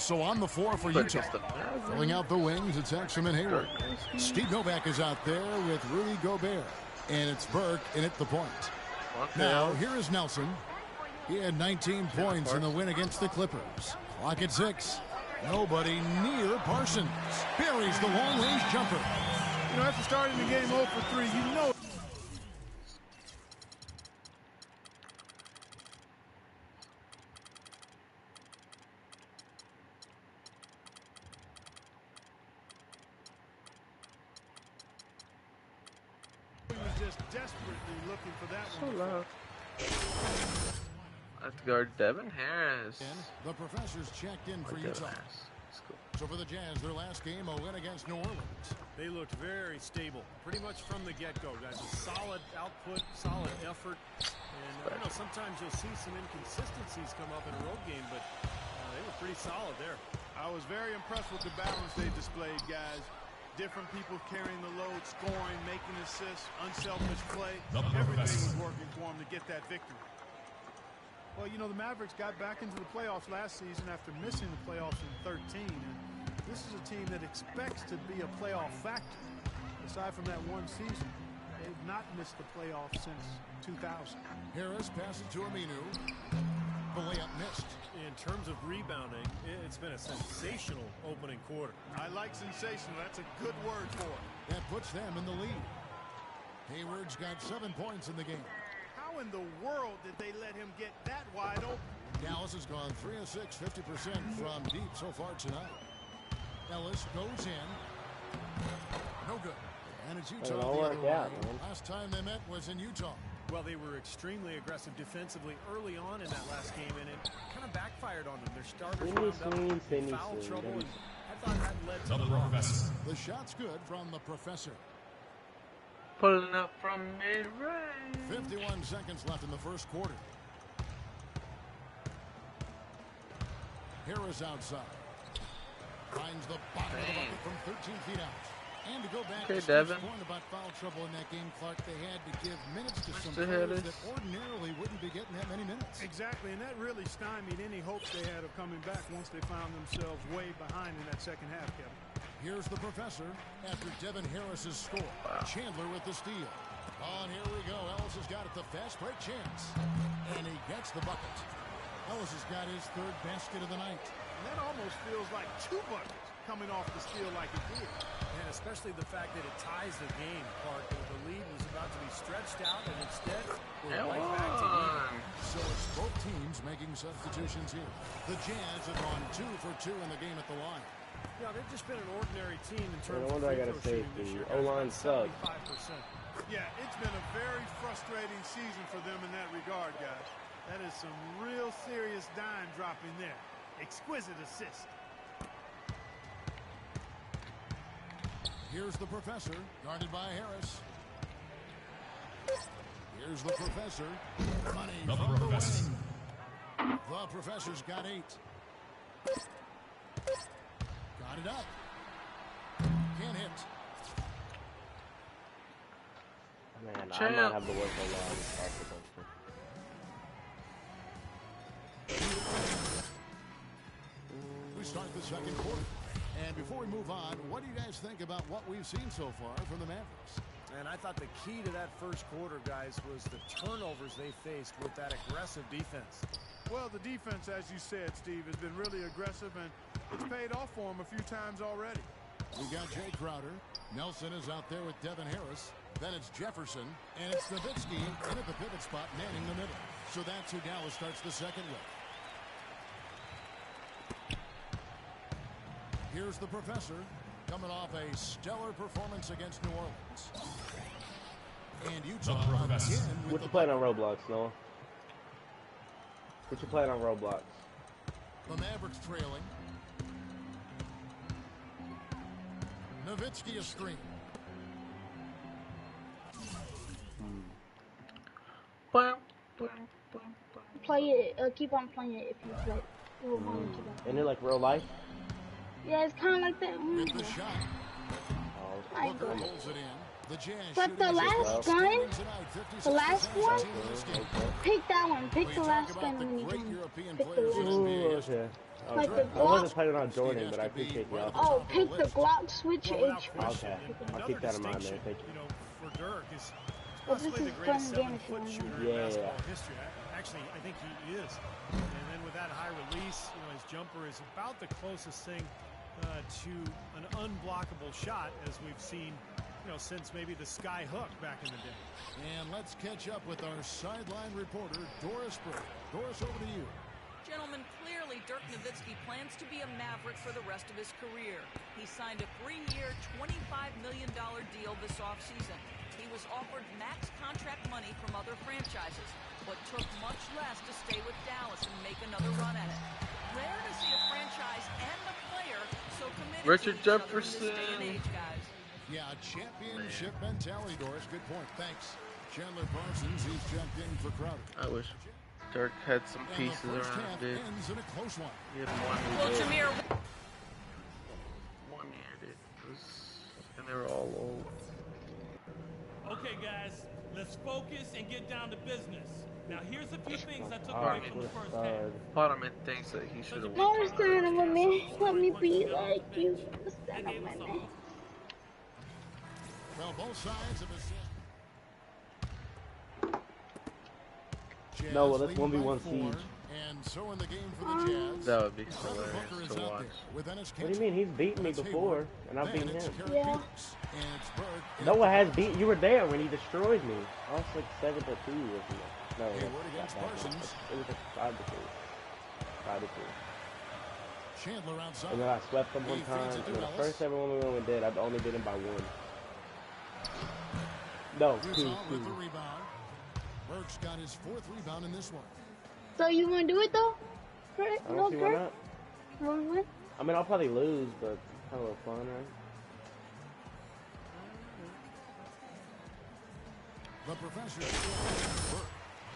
So on the floor for Utah. Filling out the wings, it's Exum and Hayward. Steve Novak is out there with Rudy Gobert. And it's Burke in at the point. Now, here is Nelson. He had 19 points in the win against the Clippers. Clock at 6. Nobody near Parsons. Buries the long-range jumper. You know, after starting the game 0 for 3, you know. He was just desperately looking for that one. I have to guard Devin Harris. The professors checked in for Utah. Cool. So for the Jazz, their last game, a win against New Orleans. They looked very stable, pretty much from the get-go, guys. A solid output, solid effort. And I know sometimes you'll see some inconsistencies come up in a road game, but they were pretty solid there. I was very impressed with the balance they displayed, guys. Different people carrying the load, scoring, making assists, unselfish play. Everything was working for them to get that victory. Well, you know, the Mavericks got back into the playoffs last season after missing the playoffs in 13. And this is a team that expects to be a playoff factor. Aside from that one season, they've not missed the playoffs since 2000. Harris passes to Aminu. The layup missed. In terms of rebounding, it's been a sensational opening quarter. I like sensational. That's a good word for it. That puts them in the lead. Hayward's got 7 points in the game. How in the world did they let him get that wide open? Dallas has gone 3 of 6, 50% from deep so far tonight. Ellis goes in. No good. And it's Utah the other way. Last time they met was in Utah. Well, they were extremely aggressive defensively early on in that last game, and it kind of backfired on them. Their starters wound up in foul trouble, and I thought that led to the loss. The shot's good from the professor. Pulling up from mid-range. 51 seconds left in the first quarter. Harris outside. Finds the bottom of the bucket from 13 feet out. And to go back to Steve's point about foul trouble in that game, Clark, they had to give minutes to some players that ordinarily wouldn't be getting that many minutes. Exactly, and that really stymied any hopes they had of coming back once they found themselves way behind in that second half, Kevin. Here's the professor after Devin Harris's score. Chandler with the steal. Oh, and here we go. Ellis has got it, the fast break chance. And he gets the bucket. Ellis has got his 3rd basket of the night. And that almost feels like 2 buckets coming off the steal like it did. And especially the fact that it ties the game, Clark. The lead was about to be stretched out, and instead we're right back to even. So it's both teams making substitutions here. The Jazz have gone 2 for 2 in the game at the line. Yeah, they've just been an ordinary team in terms of free throw shooting this year. O-line sucks. Yeah, it's been a very frustrating season for them in that regard, guys. That is some real serious dime dropping there. Exquisite assist. Here's the professor, guarded by Harris. Here's the professor. Money from the wing. The professor's got 8. Got it up. Can't hit. Man, I might have to work a lot of basketball. We start the second quarter. And before we move on, what do you guys think about what we've seen so far from the Mavericks? And I thought the key to that first quarter, guys, was the turnovers they faced with that aggressive defense. Well, the defense, as you said, Steve, has been really aggressive, and it's paid off for them a few times already. We got Jay Crowder. Nelson is out there with Devin Harris. Then it's Jefferson, and it's Nowitzki in at the pivot spot, manning the middle. So that's who Dallas starts the second with. Here's the professor, coming off a stellar performance against New Orleans. And Utah again with what you playing on Roblox, Noah? What you playing on Roblox? The Mavericks trailing. Nowitzki a screen. Play it. Keep on playing it if you play. It will want you to. Isn't it like real life? Yeah, it's kind of like that. With the shot. I Booker holds it in. But the last gun, the last one, pick that one. Pick the last gun when you join. Pick the last one. Ooh, okay. Like the I wasn't Glock. planning on joining, but I appreciate the offer. Oh, pick the Glock switch H. Okay, I'll keep that in mind, man. Thank you. For Dirk is But this possibly is the fun greatest game if you 7-foot want shooter to. in basketball history. Actually, I think he is. And then with that high release, his jumper is about the closest thing to an unblockable shot as we've seen, since maybe the sky hook back in the day. And let's catch up with our sideline reporter, Doris Burke. Doris, over to you. Gentlemen, clearly Dirk Nowitzki plans to be a Maverick for the rest of his career. He signed a 3-year, $25 million deal this offseason. He was offered max contract money from other franchises, but took much less to stay with Dallas and make another run at it. Rare to see a franchise and a player so committed Richard to each other in Jefferson. this day and age, guys. Yeah, championship mentality, Doris. Good point. Thanks. Chandler Parsons, he's checked in for Crowder. I wish Dirk had some pieces around it. Ends in a close one. He had one Well, year. Jameer, 1 year, dude. And they were all old. Okay, guys, let's focus and get down to business. Now, here's a few things I took Alright. away from the first half. Part of me thinks that he should have No, stand up with me. Let me be like you. Stand up with me. Well, both sides of a No, well, that's 1v1 siege. And so in the game for the Jazz. That would be Trevor Booker hilarious is to out watch. there with Ennis What do you mean? He's beaten me before, and I've beaten him. Yeah. And it's Burke. Noah has beat. You were there when he destroyed me. I was like 7-2, wasn't it? No, Hayward not against that Parsons. much. It was like 5-2. 5-2. Chandler outside. And then I swept him one He time. feeds it And to then the Ellis. first ever one we went did, I've only beat him by 1. No, 2. Utah with the rebound. Burke's got his 4th rebound in this one. So you want to do it though? Kurt? I No, don't see why Kurt? not. You want to win? I mean, I'll probably lose, but it's kind of a little fun, right? The professor. Burke.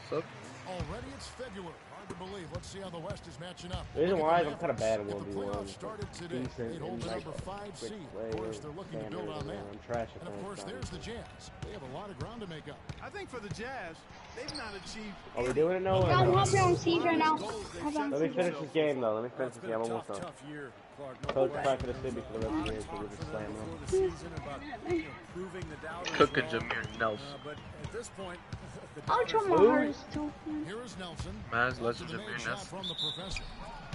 So, Already it's February. Hard to believe. Let's see how the West is matching up. The reason Look why at is the I'm kind of bad at Mavericks. If the 1v1. playoffs started today, Decent they'd hold and the like number 5 quick seed. play, Of course, they're looking to build on that. I'm trash at And of that course, stuff. there's the Jazz. They have a lot of ground to make up. I think for the Jazz, they've not achieved. Are we doing it, Noah? No, I'm hopping on siege right now. Hop on Let me siege. finish this game, though. Let me finish It's this been game. a I'm almost tough, done. tough year, Clark. Coach back for the city for the rest of the year, so we'll just slam Before him. the season about proving the doubters cooking wrong. Jameer Nelson. But at this point, the I'll try my Who? hardest too. Here is Nelson. Mine's less That's than a Jameer made shot Nelson. from the professor.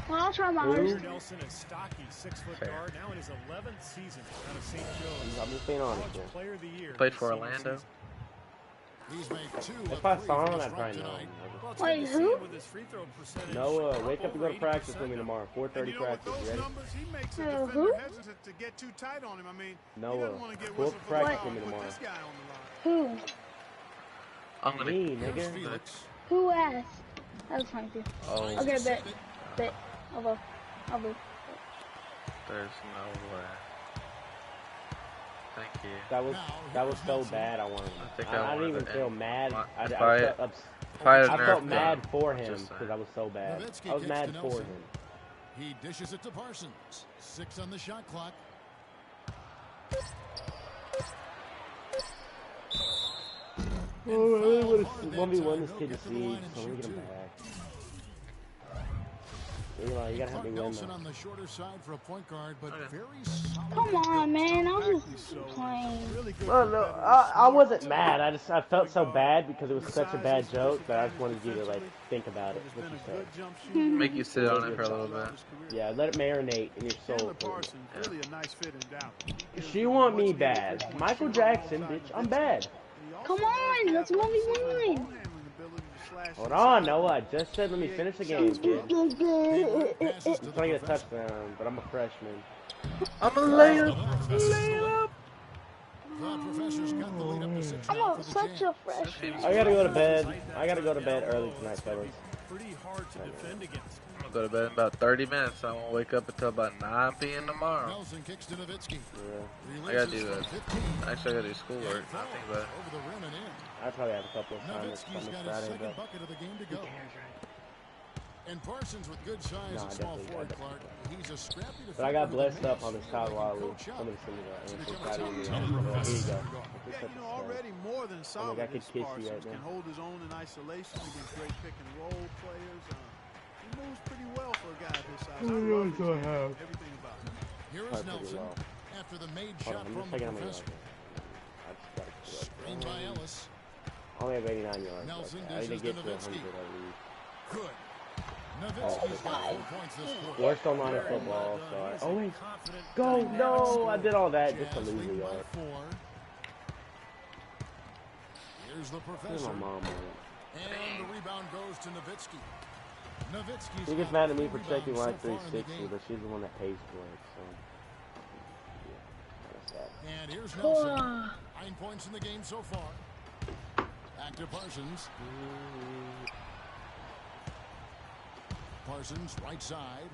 Well, I'll try my Who? hardest. Jameer Nelson, a stocky 6-foot Fair. guard, now in his 11th season out of St. Joe's. I'm just being honest College here. Player of the Year. Played this for senior Orlando. season. He's made 2 If of I 3 saw from him, his I'd front probably know tonight. him. Well, it's Wait, good to see who? him with his free throw percentage Noah, wake up. over You go to 80% practice with me now. tomorrow. And 4:30 you know, with practice. those You ready? numbers, he makes a Who? defender hesitant to get too tight on him. I mean, he Noah, doesn't want to get go whistled to for the practice foul with me and put tomorrow. this guy on the line. Who? I'm gonna. Me, Here's nigga. Felix. Who asked? That was fine too. Oh, Okay, bet. Bet. I'll go. I'll go. there's no way. Thank you. That was so bad. I wanted. I think I I didn't even wanted to feel end. mad. I If felt I had I nerfed felt him, mad for him just saying. because I was so bad. Nowitzki I was kicks mad to for Nelson. him. He dishes it to Parsons. 6 on the shot clock. Oh, I really would have 1v1 this kid to see. So let me get him back. Eli, you gotta help me win Nelson though. on the shorter side for a point guard, but Okay. very solid. Come on, man. I was just playing. Really good. Well, no, I wasn't mad. I felt so bad because it was such a bad joke that I just wanted you to like think about it. Has What been you a said. good jump shooter. Make you sit on it for a little bit. Yeah, let it marinate in your soul. Chandler for a bit. Parsons, really a nice fit in doubt. She want me bad. Michael Jackson, bitch, I'm bad. Come on, let's 1v1. Hold on, Noah. I just said let me finish the game, kid. Passes I'm to the trying to get a professor. touchdown, but I'm a freshman. I'm a layup. Layup. The professor's got the lead up to 6 I'm now a, for the such a Jazz. freshman. I gotta go to bed. I gotta go to bed early tonight, fellas. Pretty hard to defend against. I'm gonna go to bed in about 30 minutes. I won't wake up until about 9 p.m. tomorrow. Nelson kicks to Nowitzki. Yeah. I gotta do Releases that. from 15. Actually, I gotta do schoolwork. I think about it. Over the rim and in. I probably have a couple of assignments Nowitzki's on this got his Friday, second but bucket of the game to go. And Parsons with good size No, I at small definitely- forward, I Clark. He's a scrappy defender. but I got with a blessed mace. up on this Kyle Lowry. Coach up. Somebody send me that. It's And become it's a Friday tough in the time afternoon. for Here you us. go. You're Yeah, such you a know, stud. already more than solid. I could This kiss you Parsons right can now. hold his own in isolation against great pick and roll players. He moves pretty well for a guy of his size. I love his game, everything about him. Here is Probably pretty Nelson low. after the made Hold shot on, I'm from just the taking out my professor. yards. I just got to Screen by Ellis. only have 89 yards. Nelson I need to dishes get to to 100 Nowitzki. at least. Good. Nowitzki's got 4 points this quarter. Worst online in football, sorry. Oh, wait. Go! Go! No! I did all that just to Jazz lose a leading by yard. 4. Here's the Here's professor. my mom. And the rebound goes to Nowitzki. Nowitzki's She gets got mad at me 4 for checking rebounds my so far in the 360, game. but she's the one that pays for it, so. Yeah, that's And here's Nelson. 9 points in the game so far. Back to Parsons. Parsons, right side.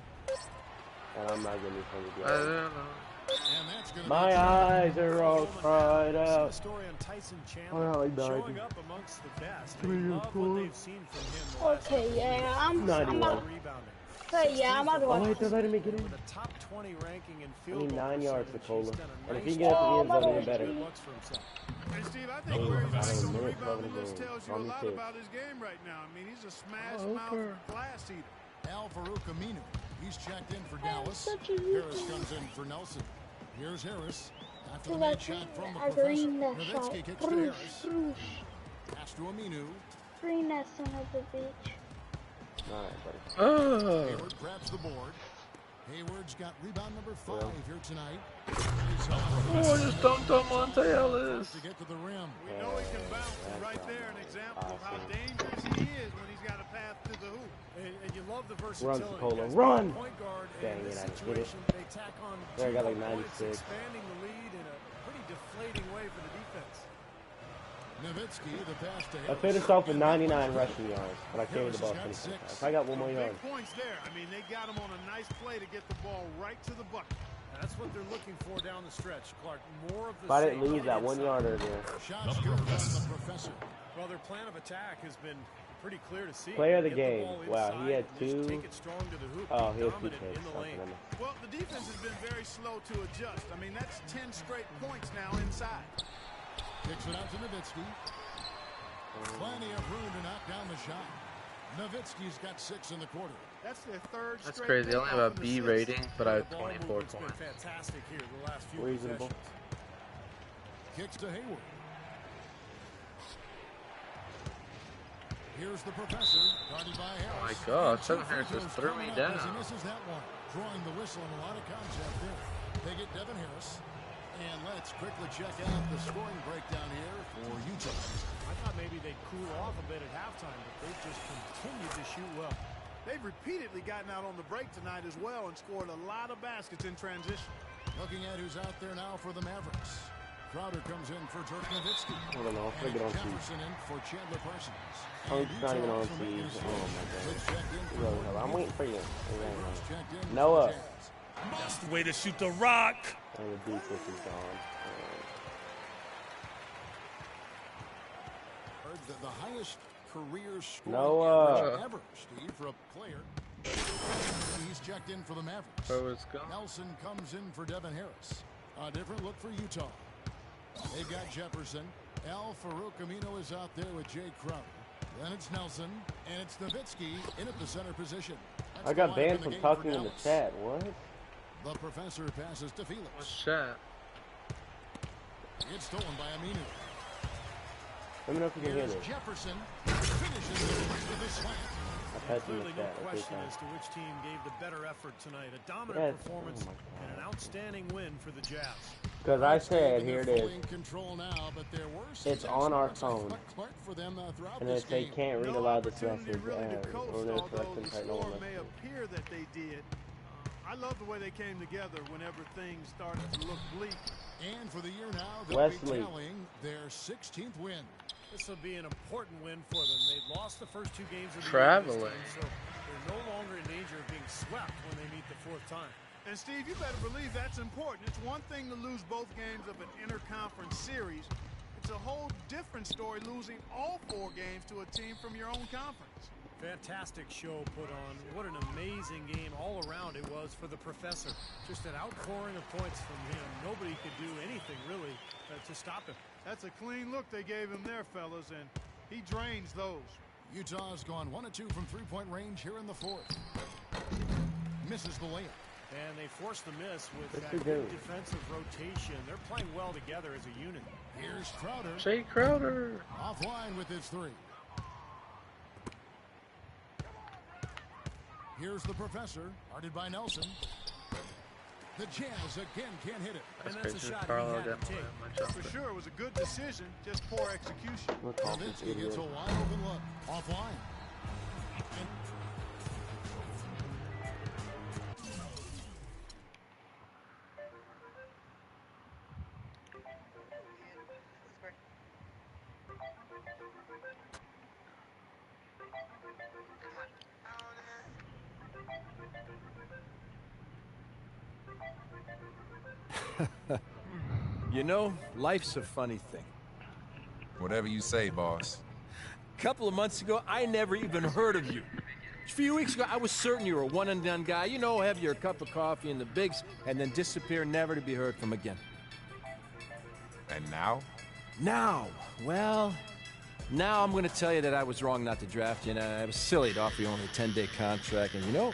and I'm not getting 100 I yards. don't know. And that's going to My eyes are all cried out. Story on Tyson Well, Chandler he died. showing up amongst the best. They 3 or love 4. what they've seen from him the last Okay, couple yeah, years. I'm about, Rebounding. I'm about to Oh, watch wait, they're this. letting me get in. With a top 20 ranking in I field need goal 9 yards for percentage, Cola. he's done a And if nice he gets to the end zone, Oh, even better. job. Looks for himself. And Steve, I think where he's ranked on the minutes left in rebounding the list game. tells you a On the lot pitch. about his game right now. I mean, he's a smash Oh, mouth okay. glass eater. Al Farouk Aminu. He's checked in for Dallas. such a Harris weakness. comes in for Nelson. Here's Harris. After So the made that's shot from the a professor. green that shot. Nowitzki kicks to Broosh, Harris. broosh. Pass to Aminu. Green that son of a bitch. Alright, buddy. Oh. Hayward grabs the board. Hayward's got rebound number 5 Yeah. here tonight. Oh, I just dunked on Monte Ellis. To get to the rim. We know he can bounce, and that's right there, an not example of how awesome. dangerous he is when he's got a path to the hoop. And you love the Run, versatility. Cola, As run! point guard, Dang in it, this I didn't get it. situation, they tack on There, I got like 2 points, 96. expanding the lead in a pretty deflating way for the defense. Nowitzki, the pass to I Harris. finished off with 99 rushing yards, but I carried the ball Harris has 25. got 6. If I got 1 more yard. Big points there. I mean, they got him on a nice play to get the ball right to the bucket. That's what they're looking for down the stretch, Clark. More of the If I didn't same lose that on the 1 inside. yarder there. Shots good from the professor. Well, their plan of attack has been pretty clear to see. Player of the Get game. ball Wow, he had inside and just 2. Take it strong to the hoop. Oh, Be he has 2 dominant picks. in the lane. Well, the defense has been very slow to adjust. I mean, that's 10 straight points now inside. Kicks it out to Nowitzki. Plenty of room to knock down the shot. Nowitzki's got 6 in the quarter. That's their third That's straight crazy. I only have a pickoff in the B sixth. rating, but I have The ball 24 movement's been points. fantastic here the last few Reasonable. possessions. Kicks to Hayward. Here's the professor, guarded by Harris. Oh my gosh, And 2 Seven Harris free just throws threw me coming up as down. He misses that one, drawing the whistle and a lot of contact there. They get Devin Harris. And let's quickly check out the scoring breakdown here for Utah. I thought maybe they'd cool off a bit at halftime, but they've just continued to shoot well. They've repeatedly gotten out on the break tonight as well and scored a lot of baskets in transition. Looking at who's out there now for the Mavericks. Crowder comes in for Dirk Nowitzki. I don't know. I'm And gonna get on feed. Jefferson in for Chandler Parsons. Oh, And he's not even Utah on from feed. Minnesota. Oh, my God. Let's check in for Really, Gordon I'm waiting for you. Brooks checked in for Noah. the Jazz. That's the way to shoot the rock. And the defense is gone. Heard the highest career scoring Noah. average ever, Steve, for a player. He's checked in for the Mavericks. Where was it going? Nelson comes in for Devin Harris. A different look for Utah. They've got Jefferson. Al Farouk Aminu is out there with Jay Crowder. Then it's Nelson, and it's Nowitzki in at the center position. That's I the got lineup banned the from game talking for in the Dallas. chat. What? The professor passes to What's Felix. shot? It's stolen by Aminu. Let me know if you can hear Here's this. Jefferson. Finishes with a slam. I passed in the Clearly no chat. question Okay, as to which team gave the better effort tonight. A dominant Yes. performance Oh, my God. and an outstanding win for the Jazz. because I said, here it They're is. fully in control now, but there were some It's on our texts from phone. Clark for them throughout And this if they game. can't read No aloud this opportunity message, really to coast, we're going to correct although them the right now. score may appear that they did. I love the way they came together whenever things started to look bleak. And for the year now, they'll Wesley. be tallying their 16th win. This will be an important win for them. They lost the first 2 games of the Traveling. year, this team, so they're no longer in danger of being swept when they meet the 4th time. And Steve, you better believe that's important. It's one thing to lose both games of an interconference series. It's a whole different story losing all 4 games to a team from your own conference. Fantastic show put on. What an amazing game all around it was for the professor. Just an outpouring of points from him. Nobody could do anything, really, to stop him. That's a clean look they gave him there, fellas, and he drains those. Utah's gone 1 of 2 from three-point range here in the fourth. Misses the layup. And they forced the miss with that good defensive rotation. They're playing well together as a unit. Here's Crowder. Jay Crowder. Offline with his three. Here's the professor, guarded by Nelson. The Jazz again can't hit it. That's and that's crazy. a shot Carl he had got to take. For sure, it was a good decision, just poor execution. Nowitzki gets a wide open look. Offline. You know, life's a funny thing. Whatever you say, boss. A couple of months ago, I never even heard of you. A few weeks ago, I was certain you were a one-and-done guy. You know, have your cup of coffee in the bigs, and then disappear, never to be heard from again. And now? Now, well, now I'm going to tell you that I was wrong not to draft you, and I was silly to offer you only a 10-day contract. And you know,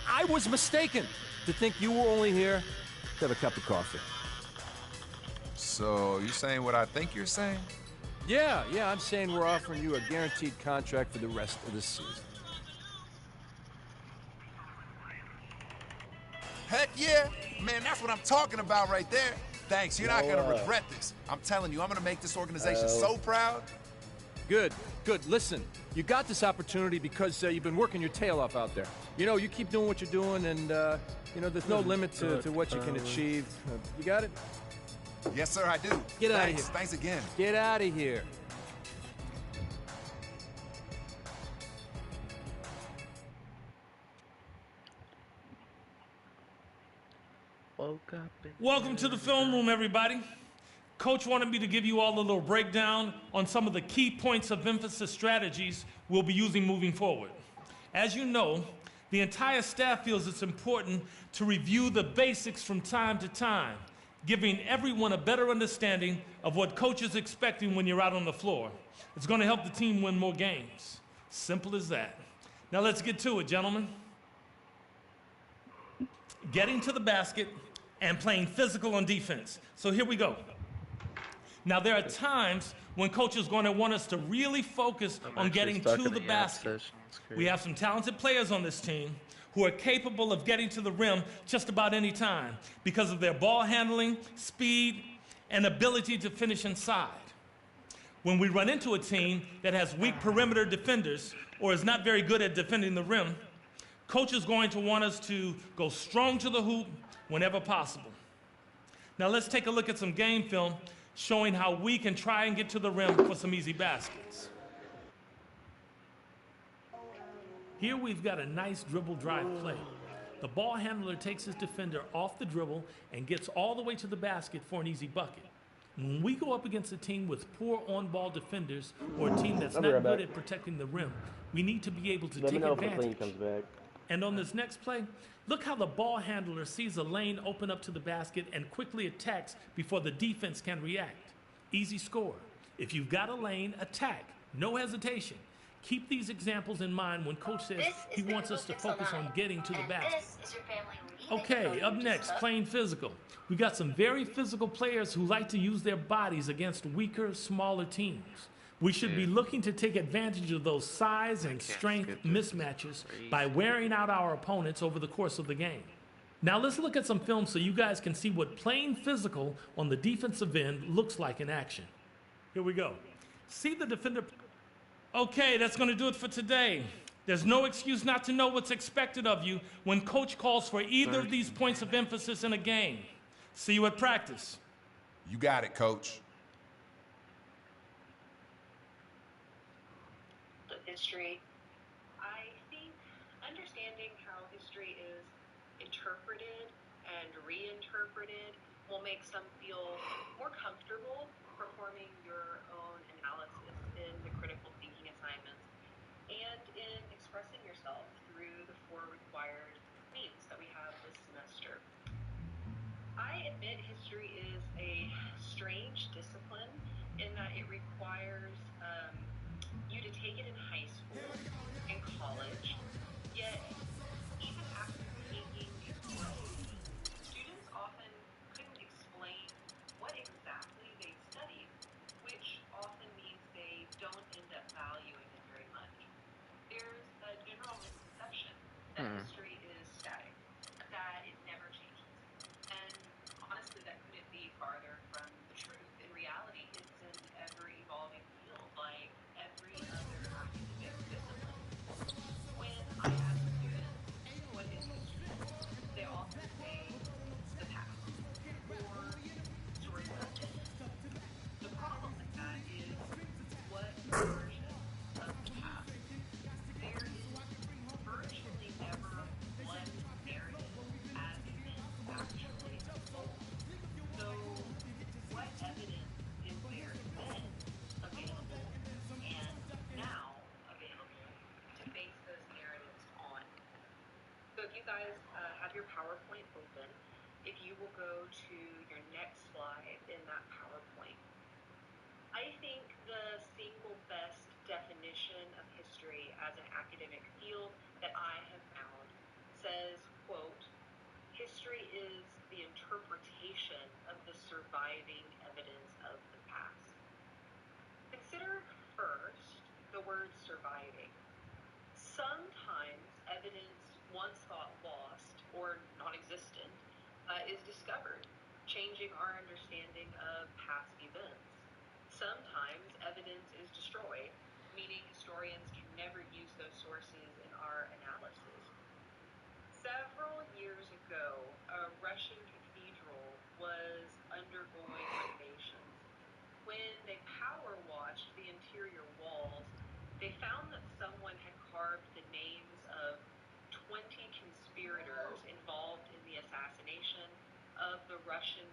I was mistaken to think you were only here to have a cup of coffee. So, you saying what I think you're saying? Yeah, I'm saying we're offering you a guaranteed contract for the rest of the season. Heck yeah! Man, that's what I'm talking about right there. Thanks, you're not gonna regret this. I'm telling you, I'm gonna make this organization so proud. Good. Listen, you got this opportunity because you've been working your tail off out there. You know, you keep doing what you're doing, and, you know, there's no limit to what you can achieve. You got it? Yes, sir, I do. Get out of here. Thanks again. Get out of here. Welcome to the film room, everybody. Coach wanted me to give you all a little breakdown on some of the key points of emphasis strategies we'll be using moving forward. As you know, the entire staff feels it's important to review the basics from time to time, giving everyone a better understanding of what coach is expecting when you're out on the floor. It's going to help the team win more games. Simple as that. Now let's get to it, gentlemen. Getting to the basket and playing physical on defense. So here we go. Now there are times when coach is going to want us to really focus on getting to the basket. We have some talented players on this team who are capable of getting to the rim just about any time because of their ball handling, speed, and ability to finish inside. When we run into a team that has weak perimeter defenders or is not very good at defending the rim, coach is going to want us to go strong to the hoop whenever possible. Now let's take a look at some game film showing how we can try and get to the rim for some easy baskets. Here we've got a nice dribble drive play. The ball handler takes his defender off the dribble and gets all the way to the basket for an easy bucket. When we go up against a team with poor on-ball defenders or a team that's not good at protecting the rim, we need to be able to take advantage. And on this next play, look how the ball handler sees a lane open up to the basket and quickly attacks before the defense can react. Easy score. If you've got a lane, attack. No hesitation. Keep these examples in mind when coach says he wants us to focus on getting to the basket. Okay, up next, playing physical. We got some very physical players who like to use their bodies against weaker, smaller teams. We should be looking to take advantage of those size and strength mismatches by wearing out our opponents over the course of the game. Now let's look at some film so you guys can see what playing physical on the defensive end looks like in action. Here we go. See the defender. Okay, that's going to do it for today. There's no excuse not to know what's expected of you when coach calls for either of these points of emphasis in a game. See you at practice. You got it, coach. History. I think understanding how history is interpreted and reinterpreted will make some feel more comfortable performing your own analysis in the critical thinking assignments and in expressing yourself through the 4 required means that we have this semester. I admit history is a strange discipline in that it requires you to take it in high school and college, yet even after taking these courses, students often couldn't explain what exactly they studied, which often means they don't end up valuing it very much. There's a general misconception that history is static, that it never changes. And honestly, that couldn't be farther from the truth. In reality, it's an ever-evolving field like every other academic discipline. When I ask students, what is history? They often say the past or stories of it. The problem with that is what version of the past? There is virtually never one narrative as events actually unfold. So what evidence is there then available and now available to base those narratives on? So if you guys have your PowerPoint open, if you will go to your next slide in that PowerPoint, I think the single best definition of history as an academic field that I have found says, quote, history is the interpretation of the surviving evidence of the past. Consider first the word surviving. Sometimes evidence once thought lost or non-existent is discovered, changing our understanding of past events. Sometimes evidence is destroyed, meaning historians can never use those sources in our analysis. Several years ago, a Russian cathedral was undergoing renovations. When they power washed the interior walls, they found that someone had carved the names of 20 conspirators involved in the assassination of the Russian